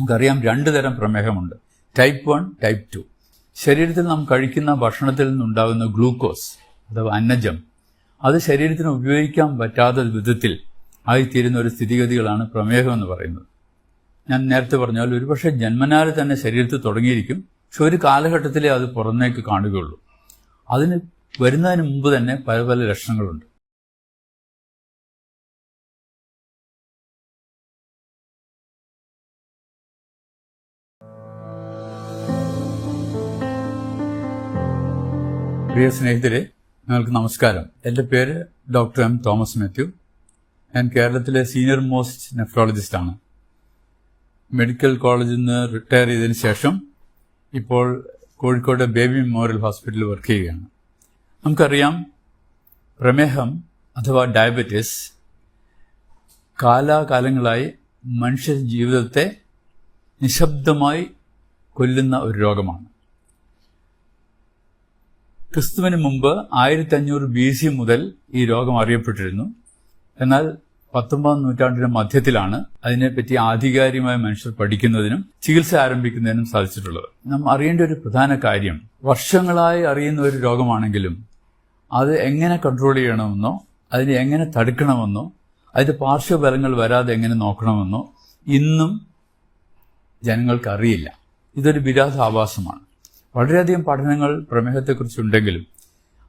നമുക്കറിയാം 2 തരം പ്രമേഹമുണ്ട്. Type 1, type 2. ശരീരത്തിൽ നാം കഴിക്കുന്ന ഭക്ഷണത്തിൽ നിന്നുണ്ടാകുന്ന ഗ്ലൂക്കോസ് അഥവാ അന്നജം അത് ശരീരത്തിന് ഉപയോഗിക്കാൻ പറ്റാത്ത വിധത്തിൽ ആയിത്തീരുന്ന ഒരു സ്ഥിതിഗതികളാണ് പ്രമേഹം എന്ന് പറയുന്നത്. ഞാൻ നേരത്തെ പറഞ്ഞാൽ ഒരുപക്ഷെ ജന്മനാല് തന്നെ ശരീരത്തിൽ തുടങ്ങിയിരിക്കും, പക്ഷെ ഒരു കാലഘട്ടത്തിലേ അത് പുറമേക്ക് കാണുകയുള്ളൂ. അതിന് വരുന്നതിന് മുമ്പ് തന്നെ പല പല ലക്ഷണങ്ങളുണ്ട്. പ്രിയ സ്നേഹിതരെ, നിങ്ങൾക്ക് നമസ്കാരം. എൻ്റെ പേര് ഡോക്ടർ എം തോമസ് മാത്യു. ഞാൻ കേരളത്തിലെ സീനിയർ മോസ്റ്റ് നെഫ്രോളജിസ്റ്റാണ്. മെഡിക്കൽ കോളേജിൽ നിന്ന് റിട്ടയർ ചെയ്തതിന് ശേഷം ഇപ്പോൾ കോഴിക്കോട് ബേബി മെമ്മോറിയൽ ഹോസ്പിറ്റലിൽ വർക്ക് ചെയ്യുകയാണ്. നമുക്കറിയാം, പ്രമേഹം അഥവാ ഡയബറ്റിസ് കാലാകാലങ്ങളായി മനുഷ്യ ജീവിതത്തെ നിശബ്ദമായി കൊല്ലുന്ന ഒരു രോഗമാണ്. ക്രിസ്തുവിന് മുമ്പ് 1500 BC മുതൽ ഈ രോഗം അറിയപ്പെട്ടിരുന്നു. എന്നാൽ 19ാം നൂറ്റാണ്ടിന്റെ മധ്യത്തിലാണ് അതിനെപ്പറ്റി ആധികാരികമായ മനുഷ്യർ പഠിക്കുന്നതിനും ചികിത്സ ആരംഭിക്കുന്നതിനും സാധിച്ചിട്ടുള്ളത്. നാം അറിയേണ്ട ഒരു പ്രധാന കാര്യം, വർഷങ്ങളായി അറിയുന്ന ഒരു രോഗമാണെങ്കിലും അത് എങ്ങനെ കൺട്രോൾ ചെയ്യണമെന്നോ അതിനെ എങ്ങനെ തടുക്കണമെന്നോ അതിന്റെ പാർശ്വഫലങ്ങൾ വരാതെ എങ്ങനെ നോക്കണമെന്നോ ഇന്നും ജനങ്ങൾക്ക് അറിയില്ല. ഇതൊരു വിരോധാഭാസമാണ്. വളരെയധികം പഠനങ്ങൾ പ്രമേഹത്തെക്കുറിച്ചുണ്ടെങ്കിലും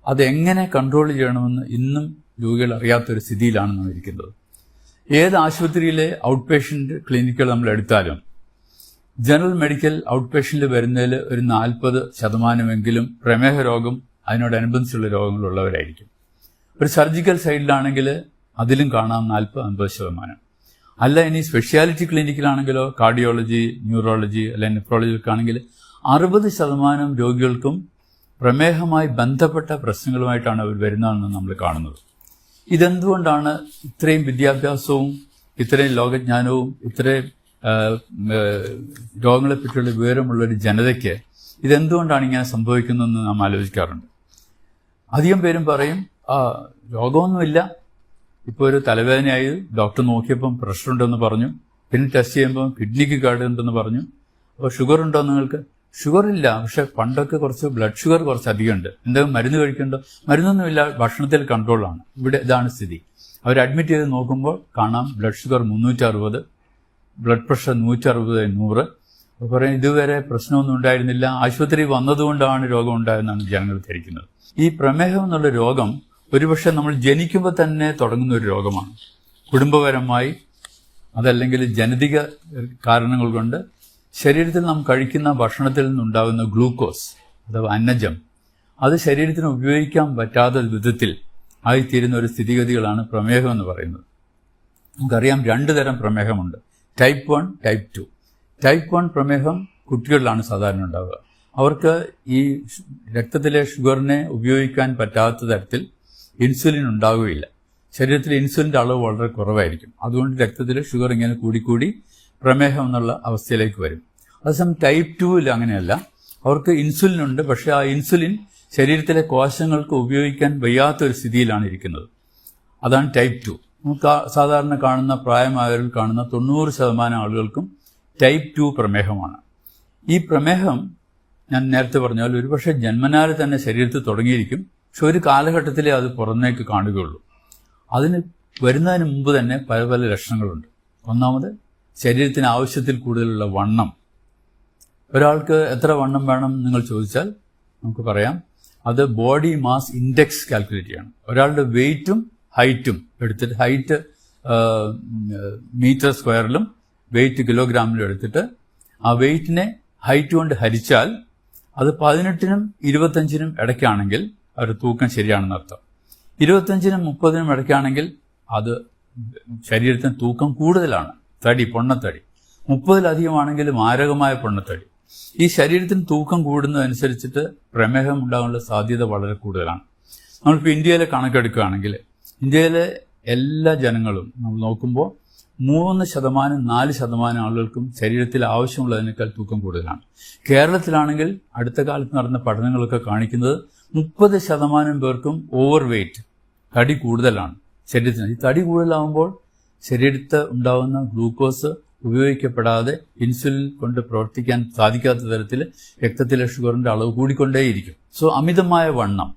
അതെങ്ങനെ കൺട്രോൾ ചെയ്യണമെന്ന് ഇന്നും രോഗികൾ അറിയാത്തൊരു സ്ഥിതിയിലാണ് നാം ഇരിക്കുന്നത്. ഏത് ആശുപത്രിയിലെ ഔട്ട് പേഷ്യന്റ് ക്ലിനിക്കുകൾ നമ്മൾ എടുത്താലും ജനറൽ മെഡിക്കൽ ഔട്ട് പേഷ്യന്റിൽ വരുന്നതിൽ ഒരു 40% പ്രമേഹ രോഗം അതിനോടനുബന്ധിച്ചുള്ള രോഗങ്ങളുള്ളവരായിരിക്കും. ഒരു സർജിക്കൽ സൈഡിലാണെങ്കിൽ അതിലും കാണാം 40-50%. അല്ല, ഇനി സ്പെഷ്യാലിറ്റി ക്ലിനിക്കിലാണെങ്കിലോ കാർഡിയോളജി, ന്യൂറോളജി അല്ലെങ്കിൽ നെഫ്രോളജിക്കാണെങ്കിൽ 60% രോഗികൾക്കും പ്രമേഹമായി ബന്ധപ്പെട്ട പ്രശ്നങ്ങളുമായിട്ടാണ് അവർ വരുന്നതെന്ന് നമ്മൾ കാണുന്നത്. ഇതെന്തുകൊണ്ടാണ് ഇത്രയും വിദ്യാഭ്യാസവും ഇത്രയും ലോകജ്ഞാനവും ഇത്രയും രോഗങ്ങളെപ്പറ്റിയുള്ള വിവരമുള്ളൊരു ജനതയ്ക്ക് ഇതെന്തുകൊണ്ടാണ് ഇങ്ങനെ സംഭവിക്കുന്നതെന്ന് നാം ആലോചിക്കാറുണ്ട്. അധികം പേരും പറയും, രോഗമൊന്നുമില്ല, ഇപ്പോൾ ഒരു തലവേദനയായി ഡോക്ടർ നോക്കിയപ്പം പ്രഷർ ഉണ്ടെന്ന് പറഞ്ഞു, പിന്നെ ടെസ്റ്റ് ചെയ്യുമ്പോൾ കിഡ്നിക്ക് കേടുണ്ടെന്ന് പറഞ്ഞു. അപ്പോൾ ഷുഗർ ഉണ്ടോ നിങ്ങൾക്ക്? ഷുഗർ ഇല്ല, പക്ഷെ പണ്ടൊക്കെ കുറച്ച് ബ്ലഡ് ഷുഗർ കുറച്ച് അധികമുണ്ട്. എന്തെങ്കിലും മരുന്ന് കഴിക്കണ്ടോ? മരുന്നൊന്നുമില്ല, ഭക്ഷണത്തിൽ കൺട്രോളാണ്. ഇവിടെ ഇതാണ് സ്ഥിതി. അവർ അഡ്മിറ്റ് ചെയ്ത് നോക്കുമ്പോൾ കാണാം ബ്ലഡ് ഷുഗർ 360, ബ്ലഡ് പ്രഷർ 160/100. അപ്പോൾ പറയും ഇതുവരെ പ്രശ്നമൊന്നും ഉണ്ടായിരുന്നില്ല, ആശുപത്രി വന്നതുകൊണ്ടാണ് രോഗം ഉണ്ടായെന്നാണ് ജനങ്ങൾ ധരിക്കുന്നത്. ഈ പ്രമേഹം എന്നുള്ള രോഗം ഒരുപക്ഷെ നമ്മൾ ജനിക്കുമ്പോൾ തന്നെ തുടങ്ങുന്ന ഒരു രോഗമാണ്. കുടുംബപരമായി അതല്ലെങ്കിൽ ജനിതക കാരണങ്ങൾ കൊണ്ട് ശരീരത്തിൽ നാം കഴിക്കുന്ന ഭക്ഷണത്തിൽ നിന്നുണ്ടാകുന്ന ഗ്ലൂക്കോസ് അഥവാ അന്നജം അത് ശരീരത്തിന് ഉപയോഗിക്കാൻ പറ്റാത്ത വിധത്തിൽ ആയിത്തീരുന്ന ഒരു സ്ഥിതിഗതികളാണ് പ്രമേഹം എന്ന് പറയുന്നത്. നമുക്കറിയാം 2 തരം പ്രമേഹമുണ്ട്. Type 1, type 2. ടൈപ്പ് 1 പ്രമേഹം കുട്ടികളിലാണ് സാധാരണ ഉണ്ടാവുക. അവർക്ക് ഈ രക്തത്തിലെ ഷുഗറിനെ ഉപയോഗിക്കാൻ പറ്റാത്ത തരത്തിൽ ഇൻസുലിൻ ഉണ്ടാവുകയില്ല. ശരീരത്തിൽ ഇൻസുലിൻ്റെ അളവ് വളരെ കുറവായിരിക്കും. അതുകൊണ്ട് രക്തത്തിലെ ഷുഗർ ഇങ്ങനെ കൂടിക്കൂടി പ്രമേഹം എന്നുള്ള അവസ്ഥയിലേക്ക് വരും. അതേസമയം ടൈപ്പ് 2 അങ്ങനെയല്ല. അവർക്ക് ഇൻസുലിൻ ഉണ്ട്, പക്ഷേ ആ ഇൻസുലിൻ ശരീരത്തിലെ കോശങ്ങൾക്ക് ഉപയോഗിക്കാൻ വയ്യാത്തൊരു സ്ഥിതിയിലാണ് ഇരിക്കുന്നത്. അതാണ് ടൈപ്പ് 2. നമുക്ക് സാധാരണ കാണുന്ന പ്രായമായവരിൽ കാണുന്ന 90% ആളുകൾക്കും ടൈപ്പ് 2 പ്രമേഹമാണ്. ഈ പ്രമേഹം ഞാൻ നേരത്തെ പറഞ്ഞാൽ ഒരുപക്ഷെ ജന്മനാല് തന്നെ ശരീരത്തിൽ തുടങ്ങിയിരിക്കും, പക്ഷെ ഒരു കാലഘട്ടത്തിലേ അത് പുറമേക്ക് കാണുകയുള്ളൂ. അതിന് വരുന്നതിന് മുമ്പ് തന്നെ പല പല ലക്ഷണങ്ങളുണ്ട്. ഒന്നാമത്, ശരീരത്തിന് ആവശ്യത്തിൽ കൂടുതലുള്ള വണ്ണം. ഒരാൾക്ക് എത്ര വണ്ണം വേണം നിങ്ങൾ ചോദിച്ചാൽ നമുക്ക് പറയാം, അത് ബോഡി മാസ് ഇൻഡെക്സ് കാൽക്കുലേറ്റ് ചെയ്യണം. ഒരാളുടെ വെയിറ്റും ഹൈറ്റും എടുത്തിട്ട്, ഹൈറ്റ് മീറ്റർ സ്ക്വയറിലും വെയിറ്റ് കിലോഗ്രാമിലും എടുത്തിട്ട് ആ വെയിറ്റിനെ ഹൈറ്റ് കൊണ്ട് ഹരിച്ചാൽ അത് 18നും 25നും ഇടയ്ക്കാണെങ്കിൽ അവരുടെ തൂക്കം ശരിയാണെന്ന് അർത്ഥം. 25നും 30നും ഇടയ്ക്കാണെങ്കിൽ അത് ശരീരത്തിന് തൂക്കം കൂടുതലാണ്, തടി, പൊണ്ണത്തടി. 30-ലധികമാണെങ്കിൽ മാരകമായ പൊണ്ണത്തടി. ഈ ശരീരത്തിന് തൂക്കം കൂടുന്നതനുസരിച്ചിട്ട് പ്രമേഹം ഉണ്ടാകാനുള്ള സാധ്യത വളരെ കൂടുതലാണ്. നമ്മളിപ്പോൾ ഇന്ത്യയിലെ കണക്കെടുക്കുകയാണെങ്കിൽ ഇന്ത്യയിലെ എല്ലാ ജനങ്ങളും നമ്മൾ നോക്കുമ്പോൾ 3%, 4% ആളുകൾക്കും ശരീരത്തിൽ ആവശ്യമുള്ളതിനേക്കാൾ തൂക്കം കൂടുതലാണ്. കേരളത്തിലാണെങ്കിൽ അടുത്ത കാലത്ത് നടന്ന പഠനങ്ങളൊക്കെ കാണിക്കുന്നത് 30% പേർക്കും ഓവർ വെയ്റ്റ്, തടി കൂടുതലാണ് ശരീരത്തിന്. ഈ തടി കൂടുതലാവുമ്പോൾ ശരീരത്തിൽ ഉണ്ടാകുന്ന ഗ്ലൂക്കോസ് ഉപയോഗിക്കപ്പെടാതെ ഇൻസുലിൻ കൊണ്ട് പ്രവർത്തിക്കാൻ സാധിക്കാത്ത തരത്തിൽ രക്തത്തിലെ ഷുഗറിന്റെ അളവ് കൂടിക്കൊണ്ടേയിരിക്കും. സോ അമിതമായ വണ്ണം,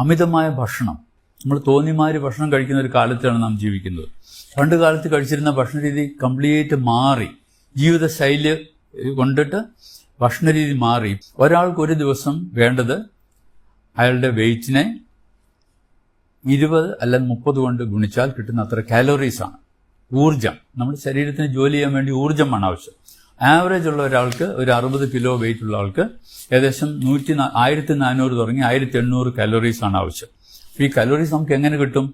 അമിതമായ ഭക്ഷണം, നമ്മൾ തോന്നിമാതിരി ഭക്ഷണം കഴിക്കുന്ന ഒരു കാലത്താണ് നാം ജീവിക്കുന്നത്. പണ്ട് കാലത്ത് കഴിച്ചിരുന്ന ഭക്ഷണ രീതി കംപ്ലീറ്റ് മാറി, ജീവിതശൈലി കൊണ്ടിട്ട് ഭക്ഷണരീതി മാറി. ഒരാൾക്ക് ഒരു ദിവസം വേണ്ടത് അയാളുടെ വെയിറ്റിനെ 20 അല്ലെങ്കിൽ 30 കൊണ്ട് ഗുണിച്ചാൽ കിട്ടുന്ന അത്ര കാലോറീസാണ്. ഊർജം, നമ്മുടെ ശരീരത്തിന് ജോലി ചെയ്യാൻ വേണ്ടി ഊർജ്ജമാണ് ആവശ്യം. ആവറേജ് ഉള്ള ഒരാൾക്ക്, ഒരു 60 കിലോ വെയിറ്റ് ഉള്ള ആൾക്ക് ഏകദേശം 1400 തുടങ്ങി 1800 കാലോറീസാണ് ആവശ്യം. ഈ കാലോറീസ് നമുക്ക് എങ്ങനെ കിട്ടും?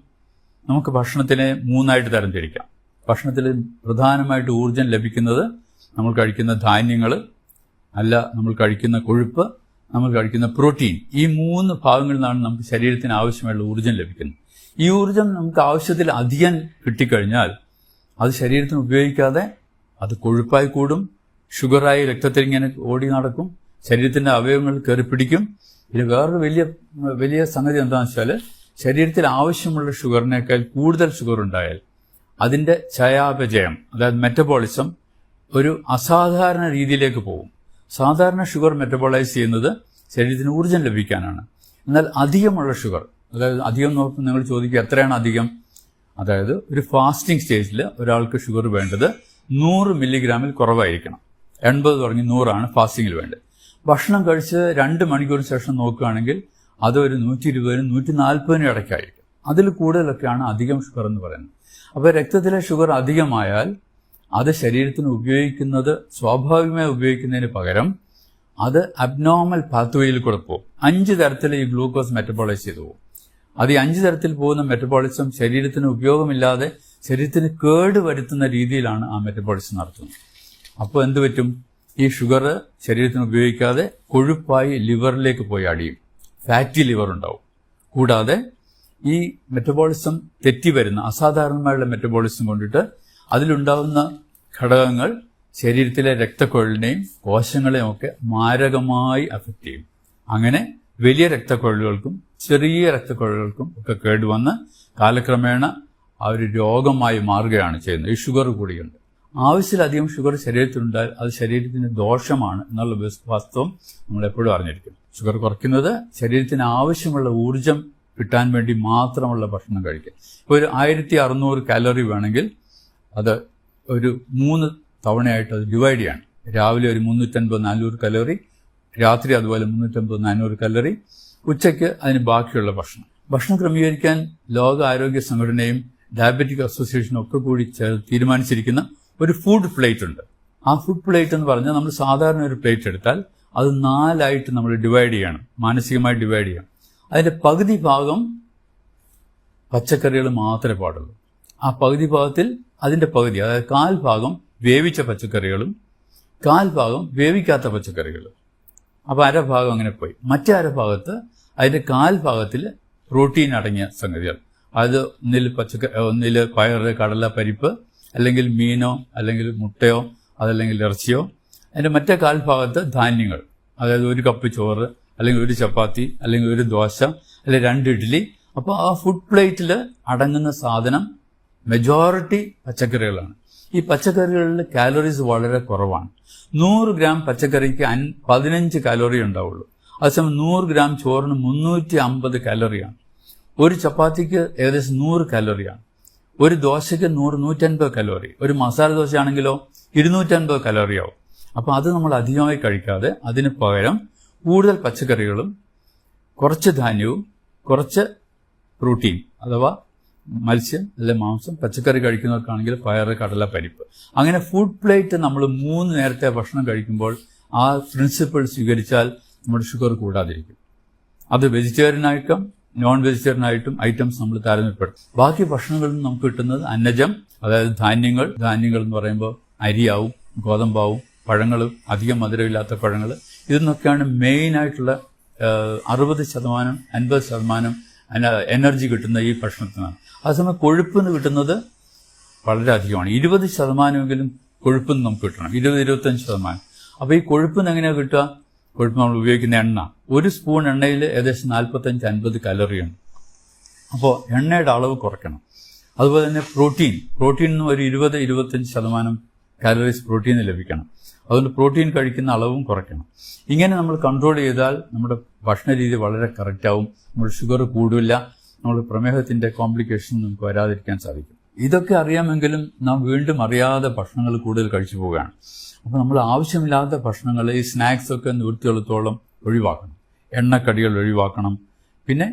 നമുക്ക് ഭക്ഷണത്തിനെ 3ആയിട്ട് തരംതിരിക്കാം. ഭക്ഷണത്തിൽ പ്രധാനമായിട്ട് ഊർജ്ജം ലഭിക്കുന്നത് നമ്മൾ കഴിക്കുന്ന ധാന്യങ്ങൾ, അല്ല നമ്മൾ കഴിക്കുന്ന കൊഴുപ്പ്, നമ്മൾ കഴിക്കുന്ന പ്രോട്ടീൻ. ഈ 3 ഭാഗങ്ങളിൽ നിന്നാണ് നമുക്ക് ശരീരത്തിന് ആവശ്യമായുള്ള ഊർജ്ജം ലഭിക്കുന്നത്. ഈ ഊർജ്ജം നമുക്ക് ആവശ്യത്തിൽ അധികം കിട്ടിക്കഴിഞ്ഞാൽ അത് ശരീരത്തിന് ഉപയോഗിക്കാതെ അത് കൊഴുപ്പായി കൂടും, ഷുഗറായി രക്തത്തിൽ ഇങ്ങനെ ഓടി നടക്കും, ശരീരത്തിന്റെ അവയവങ്ങൾ കയറി പിടിക്കും. ഇത് വേറൊരു വലിയ സംഗതി എന്താണെന്ന് വെച്ചാൽ, ശരീരത്തിൽ ആവശ്യമുള്ള ഷുഗറിനേക്കാൾ കൂടുതൽ ഷുഗർ ഉണ്ടായാൽ അതിന്റെ ചയാപചയം, അതായത് മെറ്റബോളിസം ഒരു അസാധാരണ രീതിയിലേക്ക് പോകും. സാധാരണ ഷുഗർ മെറ്റബോളൈസ് ചെയ്യുന്നത് ശരീരത്തിന് ഊർജ്ജം ലഭിക്കാനാണ്. എന്നാൽ അധികമുള്ള ഷുഗർ, അതായത് അധികം നോക്കുമ്പോൾ നിങ്ങൾ ചോദിക്കുക എത്രയാണ് അധികം? അതായത് ഒരു ഫാസ്റ്റിംഗ് സ്റ്റേജിൽ ഒരാൾക്ക് ഷുഗർ വേണ്ടത് 100 മില്ലിഗ്രാമിൽ കുറവായിരിക്കണം. 80 തുടങ്ങി 100 ഫാസ്റ്റിംഗിൽ വേണ്ടത്. ഭക്ഷണം കഴിച്ച് 2 മണിക്കൂറിന് ശേഷം നോക്കുകയാണെങ്കിൽ അത് ഒരു 120-നും 140-നും ഇടയ്ക്കായിരിക്കും. അതിൽ കൂടുതലൊക്കെയാണ് അധികം ഷുഗർ എന്ന് പറയുന്നത്. അപ്പോൾ രക്തത്തിലെ ഷുഗർ അധികമായാൽ അത് ശരീരത്തിന് ഉപയോഗിക്കുന്നത് സ്വാഭാവികമായി ഉപയോഗിക്കുന്നതിന് പകരം അത് അബ്നോർമൽ പാത്വേയിൽ കൂടെ പോകും. 5 തരത്തിൽ ഈ ഗ്ലൂക്കോസ് മെറ്റബോളൈസ് ചെയ്തു പോകും. അത് ഈ 5 തരത്തിൽ പോകുന്ന മെറ്റബോളിസം ശരീരത്തിന് ഉപയോഗമില്ലാതെ ശരീരത്തിന് കേട് വരുത്തുന്ന രീതിയിലാണ് ആ മെറ്റബോളിസം നടത്തുന്നത്. അപ്പോൾ എന്ത് പറ്റും? ഈ ഷുഗർ ശരീരത്തിന് ഉപയോഗിക്കാതെ കൊഴുപ്പായി ലിവറിലേക്ക് പോയി അടിയും, ഫാറ്റി ലിവർ ഉണ്ടാവും. കൂടാതെ ഈ മെറ്റബോളിസം തെറ്റിവരുന്ന അസാധാരണമായുള്ള മെറ്റബോളിസം കൊണ്ടിട്ട് അതിലുണ്ടാവുന്ന ഘടകങ്ങൾ ശരീരത്തിലെ രക്തക്കുഴലിനെയും കോശങ്ങളെയും ഒക്കെ മാരകമായി അഫക്റ്റ് ചെയ്യും. അങ്ങനെ വലിയ രക്തക്കുഴലുകൾക്കും ചെറിയ രക്തക്കുഴലുകൾക്കും ഒക്കെ കേടുവന്ന് കാലക്രമേണ ആ ഒരു രോഗമായി മാറുകയാണ് ചെയ്യുന്നത്. ഈ ഷുഗർ കൂടിയുണ്ട്. ആവശ്യത്തിലധികം ഷുഗർ ശരീരത്തിലുണ്ടായാൽ അത് ശരീരത്തിന് ദോഷമാണ് എന്നുള്ള വാസ്തവം നമ്മൾ എപ്പോഴും അറിഞ്ഞിരിക്കും. ഷുഗർ കുറയ്ക്കുന്നത് ശരീരത്തിന് ആവശ്യമുള്ള ഊർജ്ജം കിട്ടാൻ വേണ്ടി മാത്രമുള്ള ഭക്ഷണം കഴിക്കുക. ഇപ്പോൾ ഒരു 1600 കാലറി വേണമെങ്കിൽ അത് ഒരു 3 തവണയായിട്ട് അത് ഡിവൈഡ് ചെയ്യണം. രാവിലെ ഒരു 350-400 കലോറി, രാത്രി അതുപോലെ 350-400 കലോറി, ഉച്ചയ്ക്ക് അതിന് ബാക്കിയുള്ള ഭക്ഷണം ക്രമീകരിക്കാൻ ലോക ആരോഗ്യ സംഘടനയും ഡയബറ്റിക് അസോസിയേഷനും ഒക്കെ കൂടി തീരുമാനിച്ചിരിക്കുന്ന ഒരു ഫുഡ് പ്ലേറ്റ് ഉണ്ട്. ആ ഫുഡ് പ്ലേറ്റ് എന്ന് പറഞ്ഞാൽ നമ്മൾ സാധാരണ ഒരു പ്ലേറ്റ് എടുത്താൽ അത് 4 നമ്മൾ ഡിവൈഡ് ചെയ്യണം, മാനസികമായി ഡിവൈഡ് ചെയ്യണം. അതിന്റെ പകുതി ഭാഗം പച്ചക്കറികൾ മാത്രമേ പാടുള്ളൂ. ആ പകുതി ഭാഗത്തിൽ അതിന്റെ പകുതി, അതായത് 1/4 ഭാഗം വേവിച്ച പച്ചക്കറികളും 1/4 ഭാഗം വേവിക്കാത്ത പച്ചക്കറികളും. അപ്പോൾ 1/2 ഭാഗം അങ്ങനെ പോയി. മറ്റേ 1/2 ഭാഗത്ത് അതിന്റെ 1/4 ഭാഗത്തിൽ പ്രോട്ടീൻ അടങ്ങിയ സംഗതികൾ, അത് ഒന്നിൽ പയറ്, കടല, പരിപ്പ്, അല്ലെങ്കിൽ മീനോ അല്ലെങ്കിൽ മുട്ടയോ അതല്ലെങ്കിൽ ഇറച്ചിയോ. അതിന്റെ മറ്റേ 1/4 ഭാഗത്ത് ധാന്യങ്ങൾ, അതായത് 1 കപ്പ് ചോറ് അല്ലെങ്കിൽ 1 ചപ്പാത്തി അല്ലെങ്കിൽ 1 ദോശ അല്ലെങ്കിൽ 2 ഇഡ്ഡലി. അപ്പോൾ ആ ഫുഡ് പ്ലേറ്റിൽ അടങ്ങുന്ന സാധനം മെജോറിറ്റി പച്ചക്കറികളാണ്. ഈ പച്ചക്കറികളിൽ കാലറീസ് വളരെ കുറവാണ്. 100 ഗ്രാം പച്ചക്കറിക്ക് 15 കാലോറി ഉണ്ടാവുള്ളൂ. അതേസമയം 100 ഗ്രാം ചോറിന് 350 കാലോറിയാണ്. 1 ചപ്പാത്തിക്ക് ഏകദേശം 100 കാലോറിയാണ്. 1 ദോശയ്ക്ക് 100-150 കലോറി. ഒരു മസാല ദോശയാണെങ്കിലോ 250 കലോറിയാവും. അപ്പോൾ അത് നമ്മൾ അധികമായി കഴിക്കാതെ അതിന് പകരം കൂടുതൽ പച്ചക്കറികളും കുറച്ച് ധാന്യവും കുറച്ച് പ്രോട്ടീൻ അഥവാ മത്സ്യം അല്ലെ മാംസം, പച്ചക്കറി കഴിക്കുന്നവർക്കാണെങ്കിൽ പയറ്, കടല, പരിപ്പ്, അങ്ങനെ ഫുഡ് പ്ലേറ്റ് നമ്മൾ 3 നേരത്തെ ഭക്ഷണം കഴിക്കുമ്പോൾ ആ പ്രിൻസിപ്പിൾ സ്വീകരിച്ചാൽ നമ്മുടെ ഷുഗർ കൂടാതിരിക്കും. അത് വെജിറ്റേറിയനായിട്ടും നോൺ വെജിറ്റേറിയനായിട്ടും ഐറ്റംസ് നമ്മൾ താരതമ്യപ്പെടും. ബാക്കി ഭക്ഷണങ്ങളിൽ നിന്ന് നമുക്ക് കിട്ടുന്നത് അന്നജം, അതായത് ധാന്യങ്ങൾ എന്ന് പറയുമ്പോൾ അരിയാവും, ഗോതമ്പാവും, പഴങ്ങൾ, അധികം മധുരമില്ലാത്ത പഴങ്ങൾ, ഇതിന്നൊക്കെയാണ് മെയിനായിട്ടുള്ള 60%, 50% എനർജി കിട്ടുന്ന ഈ ഭക്ഷണത്തിനാണ്. അതേസമയം കൊഴുപ്പിന് കിട്ടുന്നത് വളരെ അധികമാണ്. 20%എങ്കിലും കൊഴുപ്പിന് നമുക്ക് കിട്ടണം, 20-25%. അപ്പോൾ ഈ കൊഴുപ്പിന് എങ്ങനെയാണ് കിട്ടുക? കൊഴുപ്പ് നമ്മൾ ഉപയോഗിക്കുന്ന എണ്ണ, 1 സ്പൂൺ എണ്ണയിൽ ഏകദേശം 45-50 കലോറിയുണ്ട്. അപ്പോൾ എണ്ണയുടെ അളവ് കുറയ്ക്കണം. അതുപോലെ തന്നെ പ്രോട്ടീനിന് ഒരു 20-25% കാലറീസ് പ്രോട്ടീന് ലഭിക്കണം. അതുകൊണ്ട് പ്രോട്ടീൻ കഴിക്കുന്ന അളവും കുറയ്ക്കണം. ഇങ്ങനെ നമ്മൾ കൺട്രോൾ ചെയ്താൽ നമ്മുടെ ഭക്ഷണ രീതി വളരെ കറക്റ്റാവും. നമ്മുടെ ഷുഗർ കൂടില്ല, നമ്മുടെ പ്രമേഹത്തിന്റെ കോംപ്ലിക്കേഷൻ നമുക്ക് വരാതിരിക്കാൻ സാധിക്കും. ഇതൊക്കെ അറിയാമെങ്കിലും നാം വീണ്ടും അറിയാതെ ഭക്ഷണങ്ങൾ കൂടുതൽ കഴിച്ചു പോവുകയാണ്. അപ്പോൾ നമ്മൾ ആവശ്യമില്ലാത്ത ഭക്ഷണങ്ങൾ, ഈ സ്നാക്സ് ഒക്കെ നിവൃത്തിയുള്ളത്തോളം ഒഴിവാക്കണം. എണ്ണക്കടികൾ ഒഴിവാക്കണം. പിന്നെ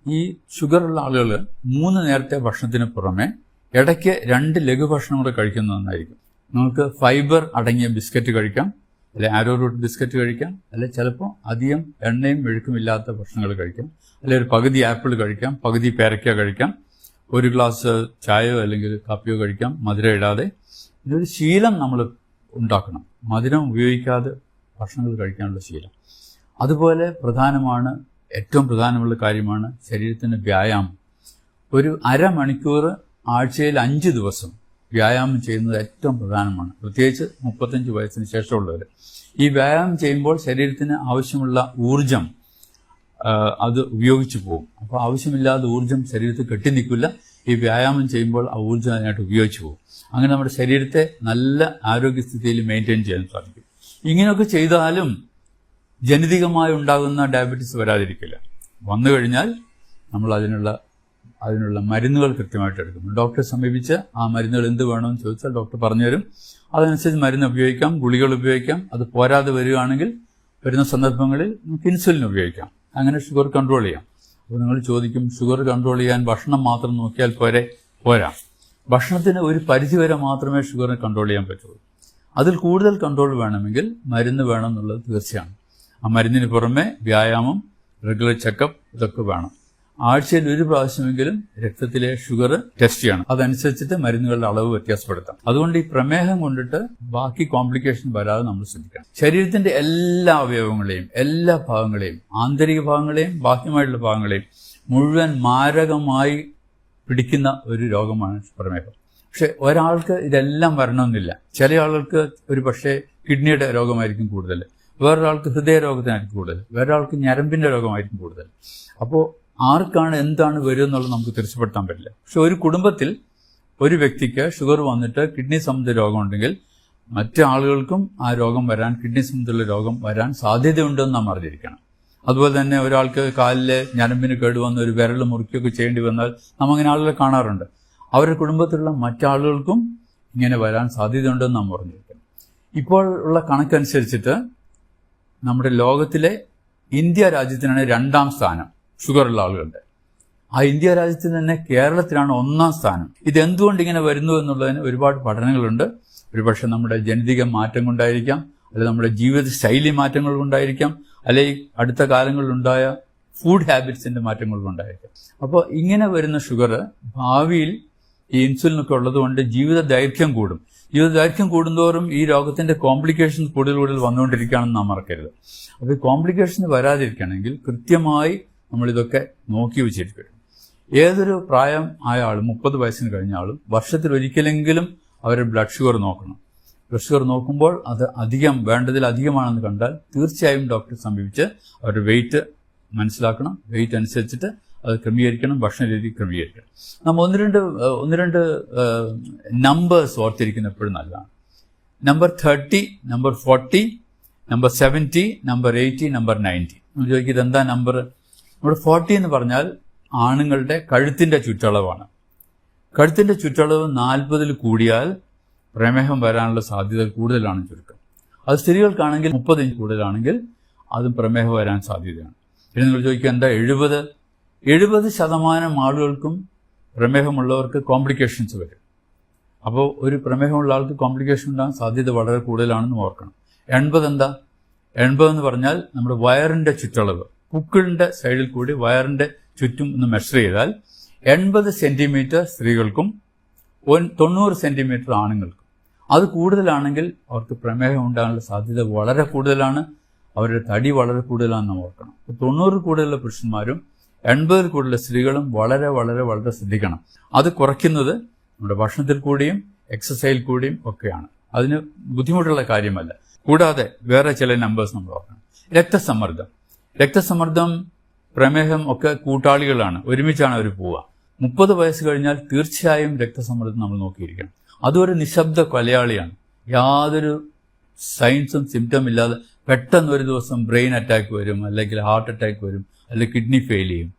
ഈ ഷുഗറുള്ള ആളുകൾ 3 നേരത്തെ ഭക്ഷണത്തിന് പുറമെ ഇടയ്ക്ക് 2 ലഘുഭക്ഷണം കൂടെ കഴിക്കുന്നത് നന്നായിരിക്കും. നമുക്ക് ഫൈബർ അടങ്ങിയ ബിസ്ക്കറ്റ് കഴിക്കാം, അല്ലെ ആരോ റൂട്ട് ബിസ്ക്കറ്റ് കഴിക്കാം, അല്ലെ ചിലപ്പോൾ അധികം എണ്ണയും മെഴുക്കുമില്ലാത്ത ഭക്ഷണങ്ങൾ കഴിക്കാം, അല്ലെ ഒരു പകുതി ആപ്പിൾ കഴിക്കാം, പകുതി പേരയ്ക്ക കഴിക്കാം, 1 ഗ്ലാസ് ചായയോ അല്ലെങ്കിൽ കാപ്പിയോ കഴിക്കാം, മധുരം ഇടാതെ. ഇതൊരു ശീലം നമ്മൾ ഉണ്ടാക്കണം, മധുരം ഉപയോഗിക്കാതെ ഭക്ഷണങ്ങൾ കഴിക്കാനുള്ള ശീലം. അതുപോലെ ഏറ്റവും പ്രധാനമുള്ള കാര്യമാണ് ശരീരത്തിന് വ്യായാമം. ഒരു അരമണിക്കൂർ ആഴ്ചയിൽ 5 ദിവസം വ്യായാമം ചെയ്യുന്നത് ഏറ്റവും പ്രധാനമാണ്, പ്രത്യേകിച്ച് 35 വയസ്സിന് ശേഷമുള്ളവർ. ഈ വ്യായാമം ചെയ്യുമ്പോൾ ശരീരത്തിന് ആവശ്യമുള്ള ഊർജം അത് ഉപയോഗിച്ചു പോകും. അപ്പോൾ ആവശ്യമില്ലാതെ ഊർജം ശരീരത്തിൽ കെട്ടിനിൽക്കില്ല. ഈ വ്യായാമം ചെയ്യുമ്പോൾ ആ ഊർജം അതിനായിട്ട് ഉപയോഗിച്ചു പോകും. അങ്ങനെ നമ്മുടെ ശരീരത്തെ നല്ല ആരോഗ്യസ്ഥിതിയിൽ മെയിൻറ്റെയിൻ ചെയ്യാൻ സാധിക്കും. ഇങ്ങനെയൊക്കെ ചെയ്താലും ജനിതകമായി ഉണ്ടാകുന്ന ഡയബറ്റീസ് വരാതിരിക്കില്ല. വന്നു കഴിഞ്ഞാൽ നമ്മൾ അതിനുള്ള മരുന്നുകൾ കൃത്യമായിട്ട് എടുക്കും. ഡോക്ടറെ സമീപിച്ച് ആ മരുന്നുകൾ എന്ത് വേണമെന്ന് ചോദിച്ചാൽ ഡോക്ടർ പറഞ്ഞുതരും. അതനുസരിച്ച് മരുന്ന് ഉപയോഗിക്കാം, ഗുളികൾ ഉപയോഗിക്കാം. അത് പോരാതെ വരികയാണെങ്കിൽ വരുന്ന സന്ദർഭങ്ങളിൽ നമുക്ക് ഇൻസുലിൻ ഉപയോഗിക്കാം. അങ്ങനെ ഷുഗർ കൺട്രോൾ ചെയ്യാം. അപ്പോൾ നിങ്ങൾ ചോദിക്കും, ഷുഗർ കൺട്രോൾ ചെയ്യാൻ ഭക്ഷണം മാത്രം നോക്കിയാൽ പോരാ. ഭക്ഷണത്തിന് ഒരു പരിധിവരെ മാത്രമേ ഷുഗറിനെ കൺട്രോൾ ചെയ്യാൻ പറ്റുള്ളൂ. അതിൽ കൂടുതൽ കൺട്രോൾ വേണമെങ്കിൽ മരുന്ന് വേണം എന്നുള്ളത് തീർച്ചയാണ്. ആ മരുന്നിന് പുറമെ വ്യായാമം, റെഗുലർ ചെക്കപ്പ് ഇതൊക്കെ വേണം. ആഴ്ചയിൽ 1 പ്രാവശ്യമെങ്കിലും രക്തത്തിലെ ഷുഗർ ടെസ്റ്റ് ചെയ്യണം. അതനുസരിച്ചിട്ട് മരുന്നുകളുടെ അളവ് വ്യത്യാസപ്പെടുത്താം. അതുകൊണ്ട് ഈ പ്രമേഹം കൊണ്ടിട്ട് ബാക്കി കോംപ്ലിക്കേഷൻ വരാതെ നമ്മൾ ശ്രദ്ധിക്കണം. ശരീരത്തിന്റെ എല്ലാ അവയവങ്ങളെയും, എല്ലാ ഭാഗങ്ങളെയും, ആന്തരിക ഭാഗങ്ങളെയും ബാഹ്യമായിട്ടുള്ള ഭാഗങ്ങളെയും മുഴുവൻ മാരകമായി പിടിക്കുന്ന ഒരു രോഗമാണ് പ്രമേഹം. പക്ഷെ ഒരാൾക്ക് ഇതെല്ലാം വരണമെന്നില്ല. ചില ആളുകൾക്ക് ഒരു പക്ഷേ കിഡ്നിയുടെ രോഗമായിരിക്കും കൂടുതൽ, വേറൊരാൾക്ക് ഹൃദയരോഗത്തിനായിരിക്കും കൂടുതൽ, വേറൊരാൾക്ക് ഞരമ്പിന്റെ രോഗമായിരിക്കും കൂടുതൽ. അപ്പോൾ ആർക്കാണ് എന്താണ് വരിക എന്നുള്ളത് നമുക്ക് തീർച്ചപ്പെടുത്താൻ പറ്റില്ല. പക്ഷെ ഒരു കുടുംബത്തിൽ ഒരു വ്യക്തിക്ക് ഷുഗർ വന്നിട്ട് കിഡ്നി സംബന്ധിച്ച രോഗമുണ്ടെങ്കിൽ മറ്റു ആളുകൾക്കും ആ രോഗം വരാൻ, കിഡ്നി സംബന്ധിച്ചുള്ള രോഗം വരാൻ സാധ്യതയുണ്ടെന്ന് നാം അറിഞ്ഞിരിക്കണം. അതുപോലെ തന്നെ ഒരാൾക്ക് കാലിലെ ഞരമ്പിന് കേടുവന്ന് ഒരു വിരൽ മുറിക്കുകയൊക്കെ ചെയ്യേണ്ടി വന്നാൽ നാം അങ്ങനെ ആളുകളെ കാണാറുണ്ട്. അവരുടെ കുടുംബത്തിലുള്ള മറ്റാളുകൾക്കും ഇങ്ങനെ വരാൻ സാധ്യതയുണ്ടെന്ന് നാം അറിഞ്ഞിരിക്കണം. ഇപ്പോൾ ഉള്ള കണക്കനുസരിച്ചിട്ട് നമ്മുടെ ലോകത്തിലെ ഇന്ത്യ രാജ്യത്തിനാണ് 2ാം സ്ഥാനം ഷുഗറുള്ള ആളുകളുടെ. ആ ഇന്ത്യ രാജ്യത്തിൽ തന്നെ കേരളത്തിലാണ് 1ാം സ്ഥാനം. ഇതെന്തുകൊണ്ട് ഇങ്ങനെ വരുന്നു എന്നുള്ളതിന് ഒരുപാട് പഠനങ്ങളുണ്ട്. ഒരുപക്ഷെ നമ്മുടെ ജനിതക മാറ്റം കൊണ്ടായിരിക്കാം, അല്ലെങ്കിൽ നമ്മുടെ ജീവിത ശൈലി മാറ്റങ്ങൾ കൊണ്ടായിരിക്കാം, അല്ലെങ്കിൽ അടുത്ത കാലങ്ങളിലുണ്ടായ ഫുഡ് ഹാബിറ്റ്സിന്റെ മാറ്റങ്ങൾ കൊണ്ടായിരിക്കാം. അപ്പോൾ ഇങ്ങനെ വരുന്ന ഷുഗർ ഭാവിയിൽ ഈ ഇൻസുലിനൊക്കെ ഉള്ളതുകൊണ്ട് ജീവിത ദൈർഘ്യം കൂടും. ജീവിത ദൈർഘ്യം കൂടുന്തോറും ഈ രോഗത്തിന്റെ കോംപ്ലിക്കേഷൻസ് കൂടുതൽ വന്നുകൊണ്ടിരിക്കുകയാണെന്ന് നാം മറക്കരുത്. അപ്പോൾ ഈ കോംപ്ലിക്കേഷൻസ് വരാതിരിക്കണമെങ്കിൽ കൃത്യമായി നമ്മളിതൊക്കെ നോക്കി വെച്ചിരിക്കണം. ഏതൊരു പ്രായം ആയ ആളും, 30 വയസ്സിന് കഴിഞ്ഞ ആളും വർഷത്തിൽ ഒരിക്കലെങ്കിലും അവരുടെ ബ്ലഡ് ഷുഗർ നോക്കണം. ബ്ലഡ് ഷുഗർ നോക്കുമ്പോൾ അത് വേണ്ടതിലധികമാണെന്ന് കണ്ടാൽ തീർച്ചയായും ഡോക്ടറെ സമീപിച്ച് അവരുടെ വെയിറ്റ് മനസ്സിലാക്കണം. വെയിറ്റ് അനുസരിച്ചിട്ട് അത് ക്രമീകരിക്കണം, ഭക്ഷണ രീതി ക്രമീകരിക്കണം. നമ്മൾ ഒന്ന് രണ്ട് നമ്പേഴ്സ് ഓർത്തിരിക്കുന്ന എപ്പോഴും നല്ലതാണ്. Number 30, number 40, number 70, number 80, number 90. നമ്മൾ ചോദിക്കുന്നത് എന്താ നമ്പർ? നമ്മുടെ 40 എന്ന് പറഞ്ഞാൽ ആണുങ്ങളുടെ കഴുത്തിന്റെ ചുറ്റളവാണ്. കഴുത്തിന്റെ ചുറ്റളവ് 40 കൂടിയാൽ പ്രമേഹം വരാനുള്ള സാധ്യത കൂടുതലാണ് ചുരുക്കം. അത് സ്ത്രീകൾക്കാണെങ്കിൽ 30 കൂടുതലാണെങ്കിൽ അതും പ്രമേഹം വരാൻ സാധ്യതയാണ്. പിന്നെ നിങ്ങൾ ചോദിക്കുക എന്താ 70% ആളുകൾക്കും പ്രമേഹമുള്ളവർക്ക് കോംപ്ലിക്കേഷൻസ് വരും. അപ്പോൾ ഒരു പ്രമേഹമുള്ള ആൾക്ക് കോംപ്ലിക്കേഷൻ ഉണ്ടാകാൻ സാധ്യത വളരെ കൂടുതലാണെന്ന് ഓർക്കണം. 80 എന്താ? 80 എന്ന് പറഞ്ഞാൽ നമ്മുടെ വയറിന്റെ ചുറ്റളവ്, പുക്കിളിന്റെ സൈഡിൽ കൂടി വയറിന്റെ ചുറ്റും ഒന്ന് മെഷർ ചെയ്താൽ 80 സെന്റിമീറ്റർ സ്ത്രീകൾക്കും 90 സെന്റിമീറ്റർ ആണുങ്ങൾക്കും. അത് കൂടുതലാണെങ്കിൽ അവർക്ക് പ്രമേഹം ഉണ്ടാകാനുള്ള സാധ്യത വളരെ കൂടുതലാണ്. അവരുടെ തടി വളരെ കൂടുതലാണെന്ന് ഓർക്കണം. 90 കൂടുതലുള്ള പുരുഷന്മാരും 80 കൂടുതലുള്ള സ്ത്രീകളും വളരെ വളരെ വളരെ ശ്രദ്ധിക്കണം. അത് കുറയ്ക്കുന്നത് നമ്മുടെ ഭക്ഷണത്തിൽ കൂടിയും എക്സസൈസിൽ കൂടിയും ഒക്കെയാണ്. അതിന് ബുദ്ധിമുട്ടുള്ള കാര്യമല്ല. കൂടാതെ വേറെ ചില നമ്പേഴ്സ് നമ്മൾ ഓർക്കണം. രക്തസമ്മർദ്ദം, പ്രമേഹം ഒക്കെ കൂട്ടാളികളാണ്, ഒരുമിച്ചാണ് അവർ പോവുക. 30 വയസ്സ് കഴിഞ്ഞാൽ തീർച്ചയായും രക്തസമ്മർദ്ദം നമ്മൾ നോക്കിയിരിക്കണം. അതും ഒരു നിശബ്ദ കൊലയാളിയാണ്. യാതൊരു സൈൻസും സിംറ്റം ഇല്ലാതെ പെട്ടെന്ന് ഒരു ദിവസം ബ്രെയിൻ അറ്റാക്ക് വരും, അല്ലെങ്കിൽ ഹാർട്ട് അറ്റാക്ക് വരും, അല്ലെങ്കിൽ കിഡ്നി ഫെയിൽ ചെയ്യും.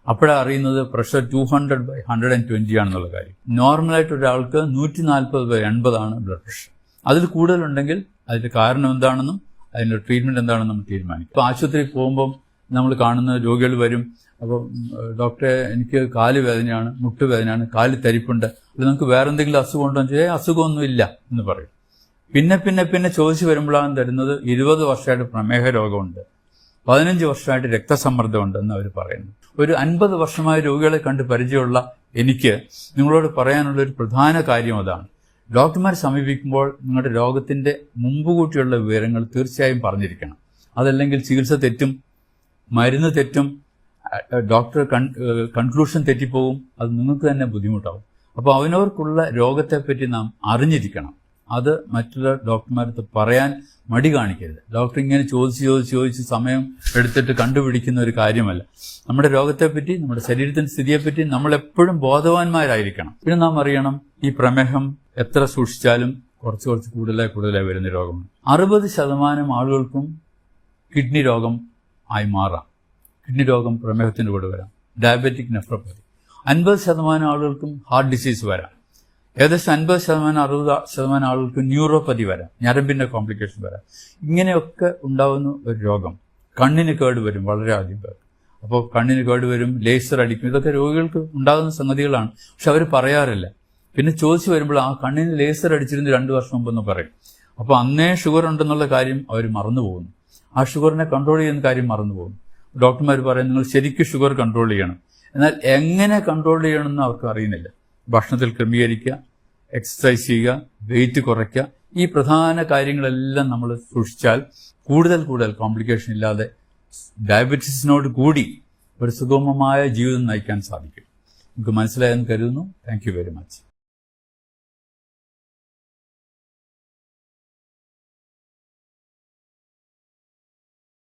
അപ്പോഴാണ് അറിയുന്നത് പ്രഷർ 200/120 ആണെന്നുള്ള കാര്യം. നോർമലായിട്ട് ഒരാൾക്ക് 140/80 ബ്ലഡ് പ്രഷർ. അതിൽ കൂടുതലുണ്ടെങ്കിൽ അതിന്റെ കാരണം എന്താണെന്നും അതിൻ്റെ ട്രീറ്റ്മെന്റ് എന്താണെന്നും നമ്മൾ തീരുമാനിക്കും. ഇപ്പോൾ ആശുപത്രിയിൽ പോകുമ്പം നമ്മൾ കാണുന്ന രോഗികൾ വരും, അപ്പോൾ ഡോക്ടറെ എനിക്ക് കാല് വേദനയാണ്, മുട്ടുവേദനയാണ്, കാല് തരിപ്പുണ്ട്, അത് നമുക്ക് വേറെ എന്തെങ്കിലും അസുഖം ഉണ്ടോ എന്ന് ചോദിച്ചാൽ അസുഖമൊന്നും ഇല്ല എന്ന് പറയും. പിന്നെ ചോദിച്ചു വരുമ്പോഴാണ് തരുന്നത് 20 വർഷമായിട്ട് പ്രമേഹ രോഗമുണ്ട്, 15 വർഷമായിട്ട് രക്തസമ്മർദ്ദമുണ്ട് എന്ന് അവർ പറയുന്നു. ഒരു 50 വർഷമായ രോഗികളെ കണ്ട് പരിചയമുള്ള എനിക്ക് നിങ്ങളോട് പറയാനുള്ള ഒരു പ്രധാന കാര്യം അതാണ്. ഡോക്ടർമാരെ സമീപിക്കുമ്പോൾ നിങ്ങളുടെ രോഗത്തിന്റെ മുമ്പുകൂട്ടിയുള്ള വിവരങ്ങൾ തീർച്ചയായും പറഞ്ഞിരിക്കണം. അതല്ലെങ്കിൽ ചികിത്സ തെറ്റും, മരുന്ന് തെറ്റും, ഡോക്ടർ കൺക്ലൂഷൻ തെറ്റിപ്പോവും, അത് നിങ്ങൾക്ക് തന്നെ ബുദ്ധിമുട്ടാവും. അപ്പോൾ അവനവർക്കുള്ള രോഗത്തെപ്പറ്റി നാം അറിഞ്ഞിരിക്കണം. അത് മറ്റുള്ള ഡോക്ടർമാരടുത്ത് പറയാൻ മടി കാണിക്കരുത്. ഡോക്ടർ ഇങ്ങനെ ചോദിച്ച് സമയം എടുത്തിട്ട് കണ്ടുപിടിക്കുന്ന ഒരു കാര്യമല്ല. നമ്മുടെ രോഗത്തെപ്പറ്റി, നമ്മുടെ ശരീരത്തിന്റെ സ്ഥിതിയെപ്പറ്റി നമ്മളെപ്പോഴും ബോധവാന്മാരായിരിക്കണം. പിന്നെ നാം അറിയണം, ഈ പ്രമേഹം എത്ര സൂക്ഷിച്ചാലും കുറച്ച് കൂടുതലായി വരുന്ന രോഗമാണ്. 60% ആളുകൾക്കും കിഡ്നി രോഗം ആയി മാറാം. കിഡ്നി രോഗം പ്രമേഹത്തിന്റെ കൂടെ വരാം. Diabetic nephropathy. 50% ആളുകൾക്കും ഹാർട്ട് ഡിസീസ് വരാം. ഏകദേശം 50%-60% ആളുകൾക്ക് ന്യൂറോപ്പതി വരാം, ഞരമ്പിന്റെ കോംപ്ലിക്കേഷൻ വരാം. ഇങ്ങനെയൊക്കെ ഉണ്ടാകുന്ന ഒരു രോഗം. കണ്ണിന് കേട് വരും വളരെ അധികം പേർക്ക്. അപ്പോൾ കണ്ണിന് കേട് വരും, ലേസർ അടിക്കും, ഇതൊക്കെ രോഗികൾക്ക് ഉണ്ടാകുന്ന സംഗതികളാണ്. പക്ഷെ അവർ പറയാറില്ല. പിന്നെ ചോദിച്ചു വരുമ്പോൾ ആ കണ്ണിന് ലേസർ അടിച്ചിരുന്ന് 2 വർഷം മുമ്പെന്ന് പറയും. അപ്പോൾ അന്നേ ഷുഗർ ഉണ്ടെന്നുള്ള കാര്യം അവർ മറന്നു പോകുന്നു. ആ ഷുഗറിനെ കൺട്രോൾ ചെയ്യുന്ന കാര്യം മറന്നു പോകുന്നു. ഡോക്ടർമാർ പറയും നിങ്ങൾ ശരിക്കും ഷുഗർ കൺട്രോൾ ചെയ്യണം. എന്നാൽ എങ്ങനെ കൺട്രോൾ ചെയ്യണമെന്ന് അവർക്ക് അറിയുന്നില്ല. ഭക്ഷണത്തിൽ ക്രമീകരിക്കുക, എക്സസൈസ് ചെയ്യുക, വെയിറ്റ് കുറയ്ക്കുക, ഈ പ്രധാന കാര്യങ്ങളെല്ലാം നമ്മൾ സൂക്ഷിച്ചാൽ കൂടുതൽ കോംപ്ലിക്കേഷൻ ഇല്ലാതെ ഡയബറ്റീസിനോട് കൂടി ഒരു സുഗമമായ ജീവിതം നയിക്കാൻ സാധിക്കും. നമുക്ക് മനസ്സിലായെന്ന് കരുതുന്നു. Thank you very much.